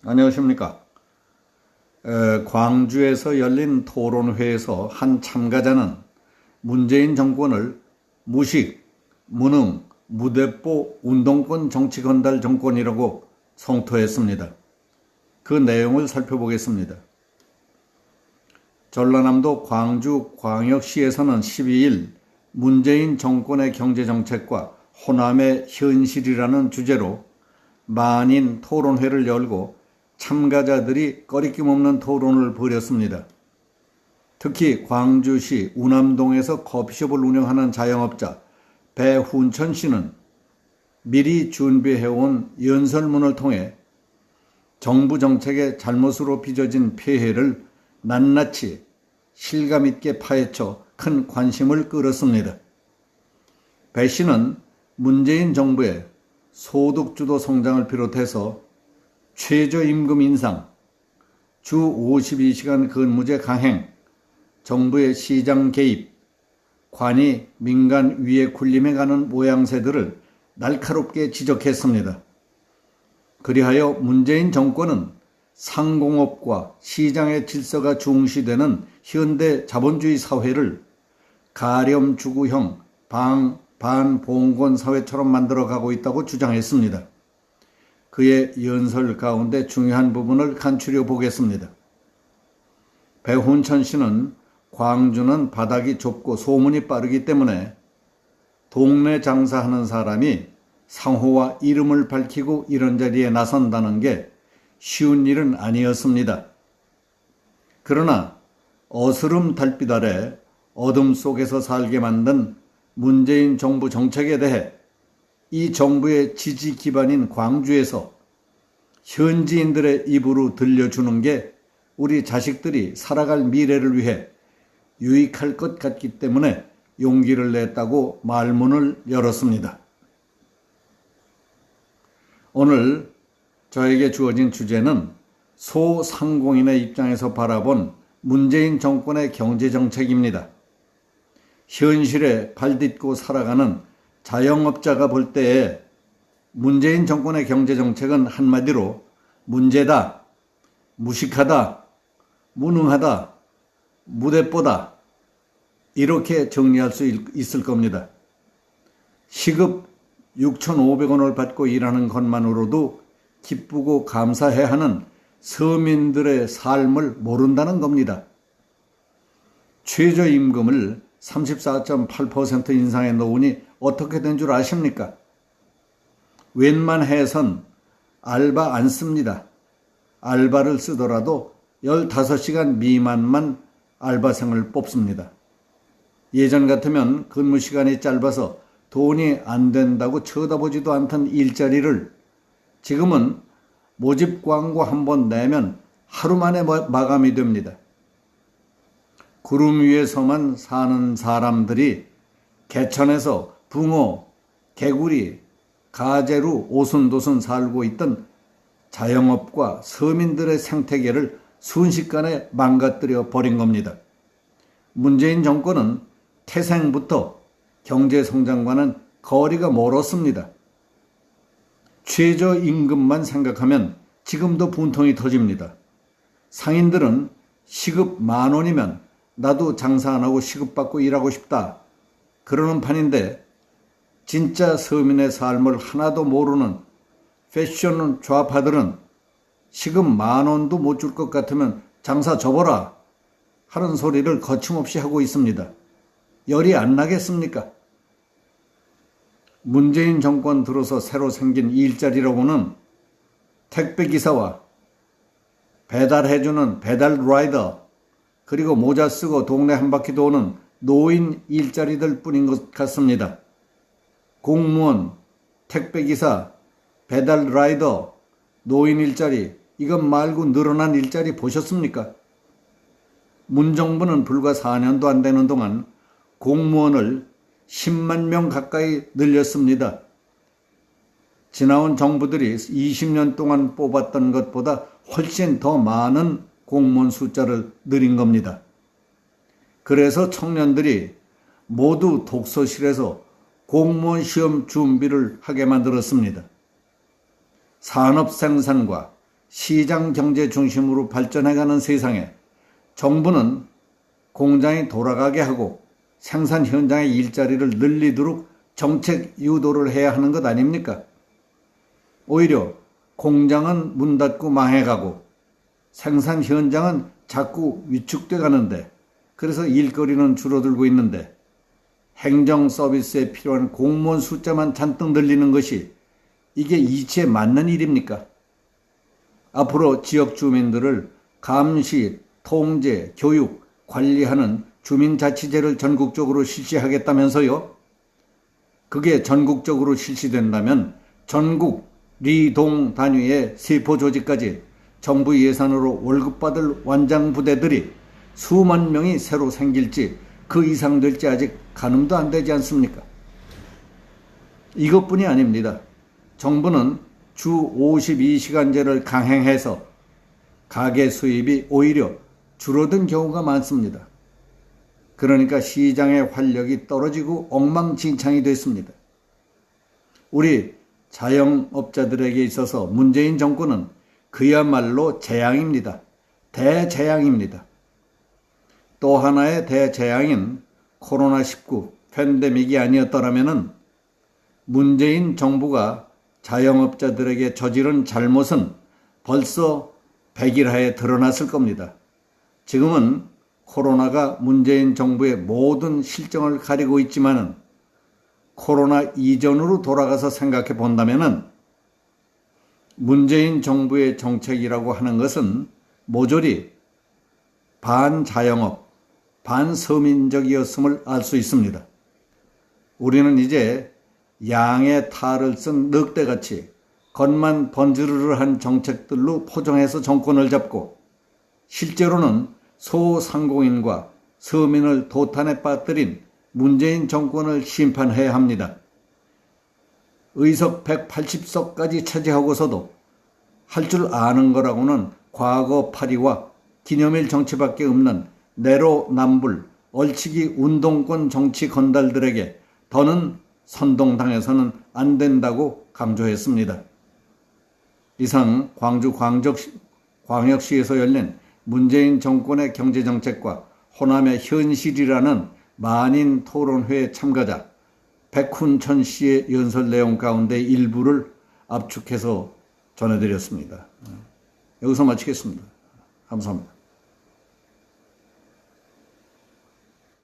안녕하십니까. 광주에서 열린 토론회에서 한 참가자는 문재인 정권을 무식, 무능, 무대뽀 운동권 정치건달 정권이라고 성토했습니다. 그 내용을 살펴보겠습니다. 전라남도 광주광역시에서는 12일 문재인 정권의 경제정책과 호남의 현실이라는 주제로 만인 토론회를 열고 참가자들이 거리낌 없는 토론을 벌였습니다. 특히 광주시 우남동에서 커피숍을 운영하는 자영업자 배훈천 씨는 미리 준비해온 연설문을 통해 정부 정책의 잘못으로 빚어진 폐해를 낱낱이 실감있게 파헤쳐 큰 관심을 끌었습니다. 배 씨는 문재인 정부의 소득주도 성장을 비롯해서 최저임금 인상, 주 52시간 근무제 강행, 정부의 시장 개입, 관이 민간 위에 군림해 가는 모양새들을 날카롭게 지적했습니다. 그리하여 문재인 정권은 상공업과 시장의 질서가 중시되는 현대 자본주의 사회를 가렴주구형 반봉건 사회처럼 만들어가고 있다고 주장했습니다. 그의 연설 가운데 중요한 부분을 간추려 보겠습니다. 배훈천 씨는 광주는 바닥이 좁고 소문이 빠르기 때문에 동네 장사하는 사람이 상호와 이름을 밝히고 이런 자리에 나선다는 게 쉬운 일은 아니었습니다. 그러나 어스름 달빛 아래 어둠 속에서 살게 만든 문재인 정부 정책에 대해 이 정부의 지지 기반인 광주에서 현지인들의 입으로 들려주는 게 우리 자식들이 살아갈 미래를 위해 유익할 것 같기 때문에 용기를 냈다고 말문을 열었습니다. 오늘 저에게 주어진 주제는 소상공인의 입장에서 바라본 문재인 정권의 경제정책입니다. 현실에 발딛고 살아가는 자영업자가 볼 때에 문재인 정권의 경제정책은 한마디로 문제다, 무식하다, 무능하다, 무대뽀다 이렇게 정리할 수 있을 겁니다. 시급 6,500원을 받고 일하는 것만으로도 기쁘고 감사해야 하는 서민들의 삶을 모른다는 겁니다. 최저임금을 34.8% 인상해 놓으니 어떻게 된 줄 아십니까? 웬만해선 알바 안 씁니다. 알바를 쓰더라도 15시간 미만만 알바생을 뽑습니다. 예전 같으면 근무 시간이 짧아서 돈이 안 된다고 쳐다보지도 않던 일자리를 지금은 모집 광고 한번 내면 하루 만에 마감이 됩니다. 구름 위에서만 사는 사람들이 개천에서 붕어, 개구리, 가재로 오순도순 살고 있던 자영업과 서민들의 생태계를 순식간에 망가뜨려 버린 겁니다. 문재인 정권은 태생부터 경제성장과는 거리가 멀었습니다. 최저임금만 생각하면 지금도 분통이 터집니다. 상인들은 시급 10,000원이면 나도 장사 안 하고 시급받고 일하고 싶다 그러는 판인데 진짜 서민의 삶을 하나도 모르는 패션 좌파들은 시급 10,000원도 못 줄 것 같으면 장사 접어라 하는 소리를 거침없이 하고 있습니다. 열이 안 나겠습니까? 문재인 정권 들어서 새로 생긴 일자리라고는 택배기사와 배달해주는 배달 라이더 그리고 모자 쓰고 동네 한 바퀴 도는 노인 일자리들 뿐인 것 같습니다. 공무원, 택배기사, 배달 라이더, 노인 일자리 이것 말고 늘어난 일자리 보셨습니까? 문정부는 불과 4년도 안 되는 동안 공무원을 10만 명 가까이 늘렸습니다. 지나온 정부들이 20년 동안 뽑았던 것보다 훨씬 더 많은 공무원 숫자를 늘린 겁니다. 그래서 청년들이 모두 독서실에서 공무원 시험 준비를 하게 만들었습니다. 산업 생산과 시장 경제 중심으로 발전해가는 세상에 정부는 공장이 돌아가게 하고 생산 현장의 일자리를 늘리도록 정책 유도를 해야 하는 것 아닙니까? 오히려 공장은 문 닫고 망해가고 생산 현장은 자꾸 위축돼 가는데, 그래서 일거리는 줄어들고 있는데 행정 서비스에 필요한 공무원 숫자만 잔뜩 늘리는 것이 이게 이치에 맞는 일입니까? 앞으로 지역 주민들을 감시, 통제, 교육, 관리하는 주민자치제를 전국적으로 실시하겠다면서요? 그게 전국적으로 실시된다면 전국 리동 단위의 세포 조직까지 정부 예산으로 월급 받을 완장 부대들이 수만 명이 새로 생길지 그 이상 될지 아직 가늠도 안 되지 않습니까? 이것뿐이 아닙니다. 정부는 주 52시간제를 강행해서 가계 수입이 오히려 줄어든 경우가 많습니다. 그러니까 시장의 활력이 떨어지고 엉망진창이 됐습니다. 우리 자영업자들에게 있어서 문재인 정권은 그야말로 재앙입니다. 대재앙입니다. 또 하나의 대재앙인 코로나19 팬데믹이 아니었더라면 문재인 정부가 자영업자들에게 저지른 잘못은 벌써 백일하에 드러났을 겁니다. 지금은 코로나가 문재인 정부의 모든 실정을 가리고 있지만은 코로나 이전으로 돌아가서 생각해 본다면은 문재인 정부의 정책이라고 하는 것은 모조리 반자영업, 반서민적이었음을 알 수 있습니다. 우리는 이제 양의 탈을 쓴 늑대같이 겉만 번지르르한 정책들로 포장해서 정권을 잡고 실제로는 소상공인과 서민을 도탄에 빠뜨린 문재인 정권을 심판해야 합니다. 의석 180석까지 차지하고서도 할 줄 아는 거라고는 과거 파리와 기념일 정치밖에 없는 내로남불, 얼치기 운동권 정치 건달들에게 더는 선동당해서는 안 된다고 강조했습니다. 이상 광주 광역시에서 열린 문재인 정권의 경제정책과 호남의 현실이라는 만인 토론회 참가자 백훈천 씨의 연설 내용 가운데 일부를 압축해서 전해드렸습니다. 여기서 마치겠습니다. 감사합니다.